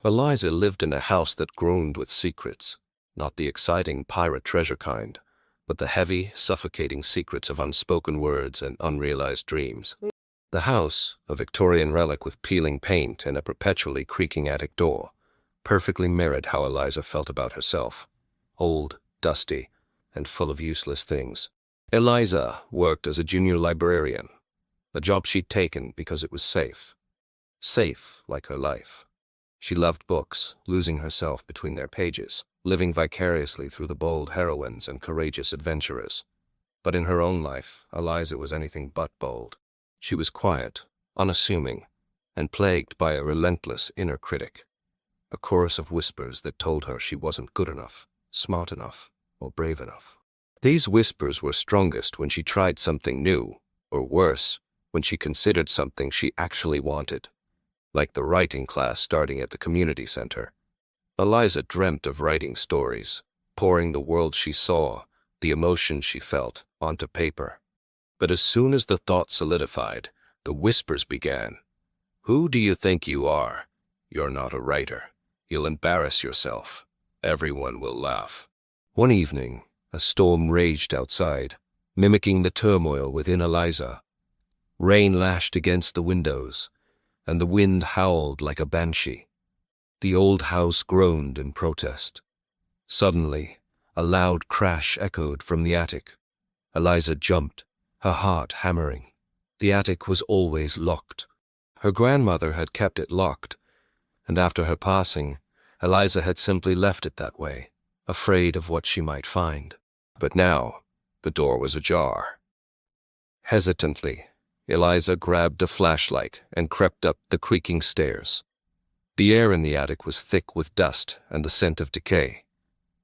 Eliza lived in a house that groaned with secrets, not the exciting pirate treasure kind, but the heavy, suffocating secrets of unspoken words and unrealized dreams. The house, a Victorian relic with peeling paint and a perpetually creaking attic door, perfectly mirrored how Eliza felt about herself: old, dusty, and full of useless things. Eliza worked as a junior librarian, a job she'd taken because it was safe. Safe like her life. She loved books, losing herself between their pages, living vicariously through the bold heroines and courageous adventurers. But in her own life, Eliza was anything but bold. She was quiet, unassuming, and plagued by a relentless inner critic, a chorus of whispers that told her she wasn't good enough, smart enough, or brave enough. These whispers were strongest when she tried something new, or worse, when she considered something she actually wanted, like the writing class starting at the community center. Eliza dreamt of writing stories, pouring the world she saw, the emotions she felt, onto paper. But as soon as the thought solidified, the whispers began. Who do you think you are? You're not a writer. You'll embarrass yourself. Everyone will laugh. One evening, a storm raged outside, mimicking the turmoil within Eliza. Rain lashed against the windows, and the wind howled like a banshee. The old house groaned in protest. Suddenly, a loud crash echoed from the attic. Eliza jumped, her heart hammering. The attic was always locked. Her grandmother had kept it locked, and after her passing, Eliza had simply left it that way, afraid of what she might find. But now, the door was ajar. Hesitantly, Eliza grabbed a flashlight and crept up the creaking stairs. The air in the attic was thick with dust and the scent of decay.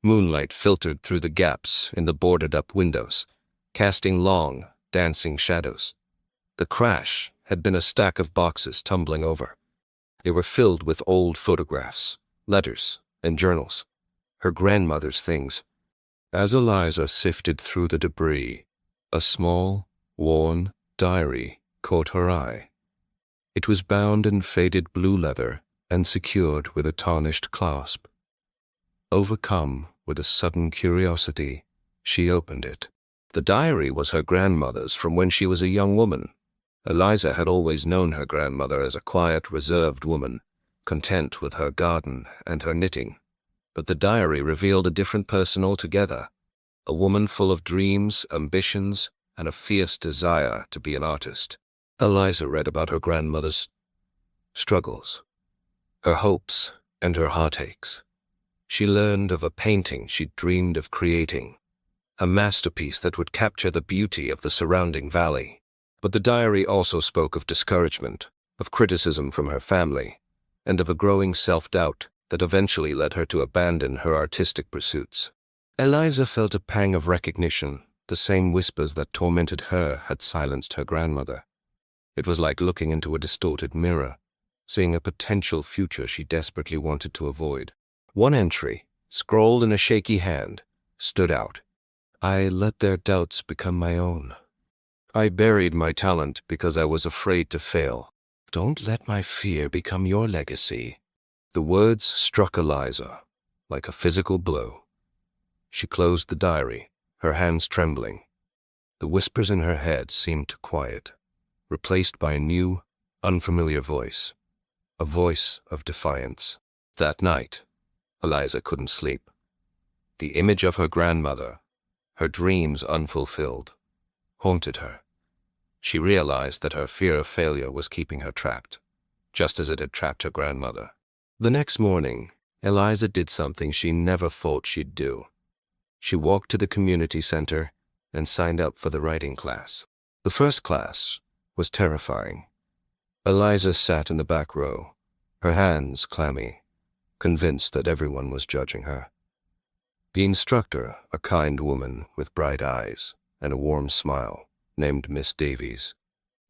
Moonlight filtered through the gaps in the boarded-up windows, casting long, dancing shadows. The crash had been a stack of boxes tumbling over. They were filled with old photographs, letters, and journals, her grandmother's things. As Eliza sifted through the debris, a small, worn diary caught her eye. It was bound in faded blue leather and secured with a tarnished clasp. Overcome with a sudden curiosity, she opened it. The diary was her grandmother's from when she was a young woman. Eliza had always known her grandmother as a quiet, reserved woman, content with her garden and her knitting. But the diary revealed a different person altogether, a woman full of dreams, ambitions, and a fierce desire to be an artist. Eliza read about her grandmother's struggles, her hopes, and her heartaches. She learned of a painting she'd dreamed of creating, a masterpiece that would capture the beauty of the surrounding valley. But the diary also spoke of discouragement, of criticism from her family, and of a growing self-doubt that eventually led her to abandon her artistic pursuits. Eliza felt a pang of recognition. The same whispers that tormented her had silenced her grandmother. It was like looking into a distorted mirror, seeing a potential future she desperately wanted to avoid. One entry, scrawled in a shaky hand, stood out. I let their doubts become my own. I buried my talent because I was afraid to fail. Don't let my fear become your legacy. The words struck Eliza like a physical blow. She closed the diary, her hands trembling. The whispers in her head seemed to quiet, replaced by a new, unfamiliar voice, a voice of defiance. That night, Eliza couldn't sleep. The image of her grandmother, her dreams unfulfilled, haunted her. She realized that her fear of failure was keeping her trapped, just as it had trapped her grandmother. The next morning, Eliza did something she never thought she'd do. She walked to the community center and signed up for the writing class. The first class was terrifying. Eliza sat in the back row, her hands clammy, convinced that everyone was judging her. The instructor, a kind woman with bright eyes and a warm smile, named Miss Davies,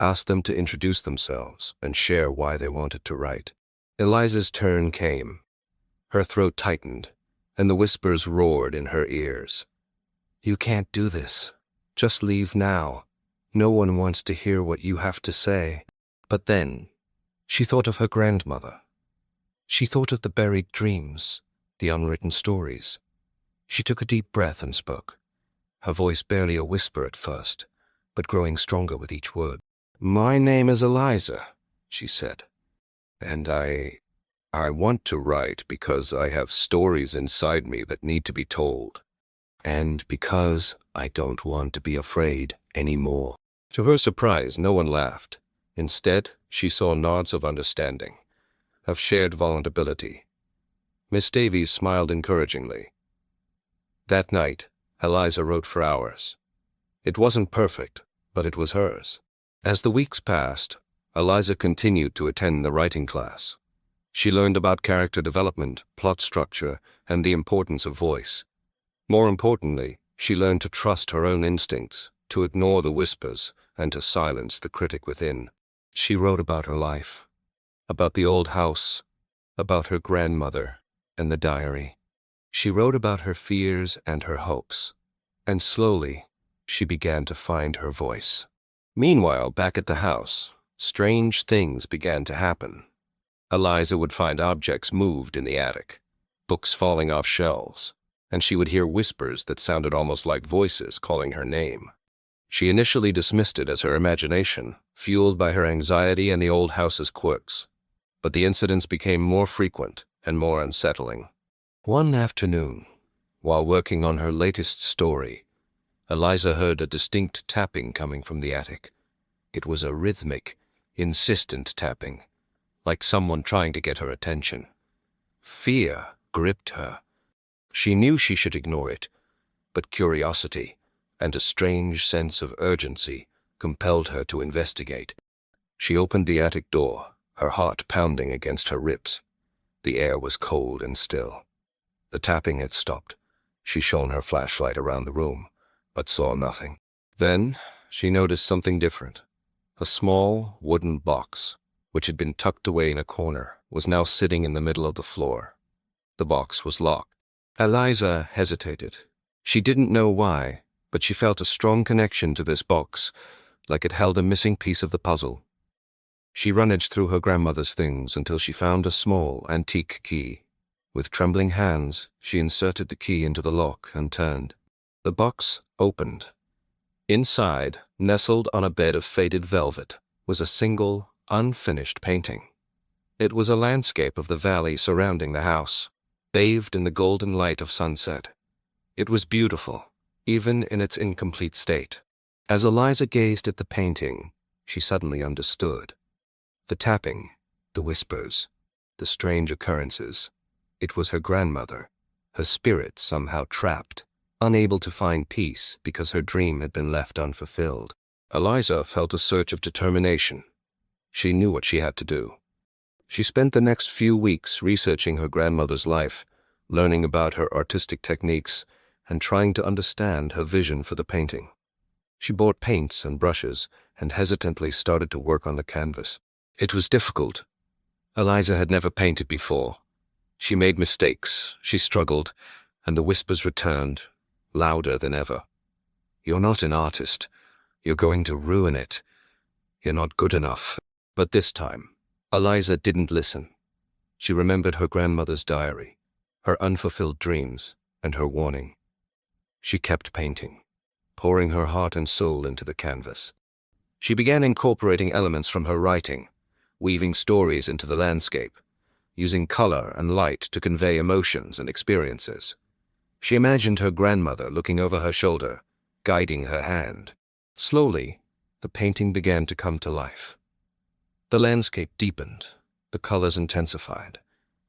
asked them to introduce themselves and share why they wanted to write. Eliza's turn came. Her throat tightened, and the whispers roared in her ears. You can't do this. Just leave now. No one wants to hear what you have to say. But then, she thought of her grandmother. She thought of the buried dreams, the unwritten stories. She took a deep breath and spoke, her voice barely a whisper at first, but growing stronger with each word. "My name is Eliza," she said, "and I want to write because I have stories inside me that need to be told, and because I don't want to be afraid anymore." To her surprise, no one laughed. Instead, she saw nods of understanding, of shared vulnerability. Miss Davies smiled encouragingly. That night, Eliza wrote for hours. It wasn't perfect, but it was hers. As the weeks passed, Eliza continued to attend the writing class. She learned about character development, plot structure, and the importance of voice. More importantly, she learned to trust her own instincts, to ignore the whispers, and to silence the critic within. She wrote about her life, about the old house, about her grandmother, and the diary. She wrote about her fears and her hopes, and slowly, she began to find her voice. Meanwhile, back at the house, strange things began to happen. Eliza would find objects moved in the attic, books falling off shelves, and she would hear whispers that sounded almost like voices calling her name. She initially dismissed it as her imagination, fueled by her anxiety and the old house's quirks. But the incidents became more frequent and more unsettling. One afternoon, while working on her latest story, Eliza heard a distinct tapping coming from the attic. It was a rhythmic, insistent tapping, like someone trying to get her attention. Fear gripped her. She knew she should ignore it, but curiosity and a strange sense of urgency compelled her to investigate. She opened the attic door, her heart pounding against her ribs. The air was cold and still. The tapping had stopped. She shone her flashlight around the room, but saw nothing. Then she noticed something different. A small wooden box, which had been tucked away in a corner, was now sitting in the middle of the floor. The box was locked. Eliza hesitated. She didn't know why, but she felt a strong connection to this box, like it held a missing piece of the puzzle. She rummaged through her grandmother's things until she found a small, antique key. With trembling hands, she inserted the key into the lock and turned. The box opened. Inside, nestled on a bed of faded velvet, was a single, unfinished painting. It was a landscape of the valley surrounding the house, bathed in the golden light of sunset. It was beautiful, even in its incomplete state. As Eliza gazed at the painting, she suddenly understood. The tapping, the whispers, the strange occurrences. It was her grandmother, her spirit somehow trapped, unable to find peace because her dream had been left unfulfilled. Eliza felt a surge of determination. She knew what she had to do. She spent the next few weeks researching her grandmother's life, learning about her artistic techniques, and trying to understand her vision for the painting. She bought paints and brushes and hesitantly started to work on the canvas. It was difficult. Eliza had never painted before. She made mistakes, she struggled, and the whispers returned, louder than ever. "You're not an artist. You're going to ruin it. You're not good enough." But this time, Eliza didn't listen. She remembered her grandmother's diary, her unfulfilled dreams, and her warning. She kept painting, pouring her heart and soul into the canvas. She began incorporating elements from her writing, weaving stories into the landscape, using color and light to convey emotions and experiences. She imagined her grandmother looking over her shoulder, guiding her hand. Slowly, the painting began to come to life. The landscape deepened, the colors intensified,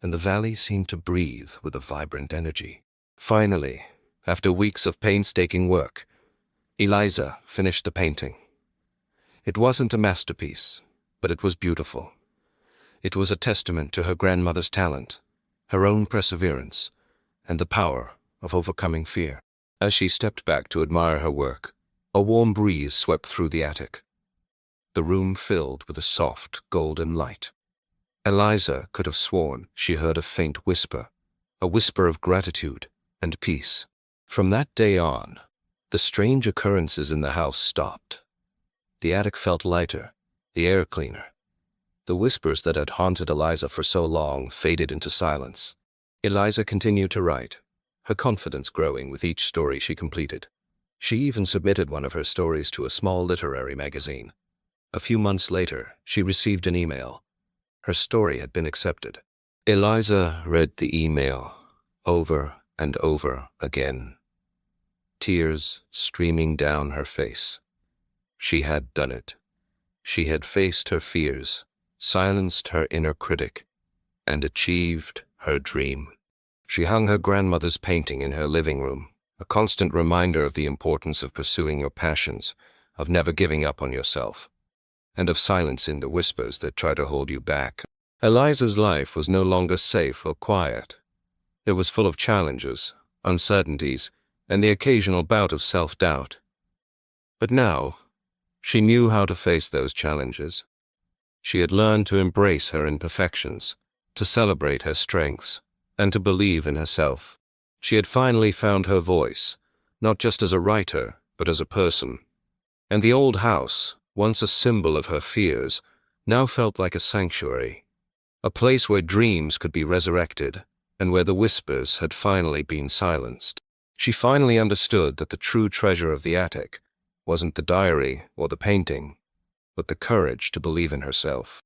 and the valley seemed to breathe with a vibrant energy. Finally, after weeks of painstaking work, Eliza finished the painting. It wasn't a masterpiece, but it was beautiful. It was a testament to her grandmother's talent, her own perseverance, and the power of overcoming fear. As she stepped back to admire her work, a warm breeze swept through the attic. The room filled with a soft, golden light. Eliza could have sworn she heard a faint whisper, a whisper of gratitude and peace. From that day on, the strange occurrences in the house stopped. The attic felt lighter, the air cleaner, The whispers that had haunted Eliza for so long faded into silence. Eliza continued to write, her confidence growing with each story she completed. She even submitted one of her stories to a small literary magazine. A few months later, she received an email. Her story had been accepted. Eliza read the email over and over again, tears streaming down her face. She had done it. She had faced her fears, silenced her inner critic, and achieved her dream. She hung her grandmother's painting in her living room, a constant reminder of the importance of pursuing your passions, of never giving up on yourself, and of silencing the whispers that try to hold you back. Eliza's life was no longer safe or quiet. It was full of challenges, uncertainties, and the occasional bout of self-doubt. But now, she knew how to face those challenges. She had learned to embrace her imperfections, to celebrate her strengths, and to believe in herself. She had finally found her voice, not just as a writer, but as a person. And the old house, once a symbol of her fears, now felt like a sanctuary, a place where dreams could be resurrected, and where the whispers had finally been silenced. She finally understood that the true treasure of the attic wasn't the diary or the painting, but the courage to believe in herself.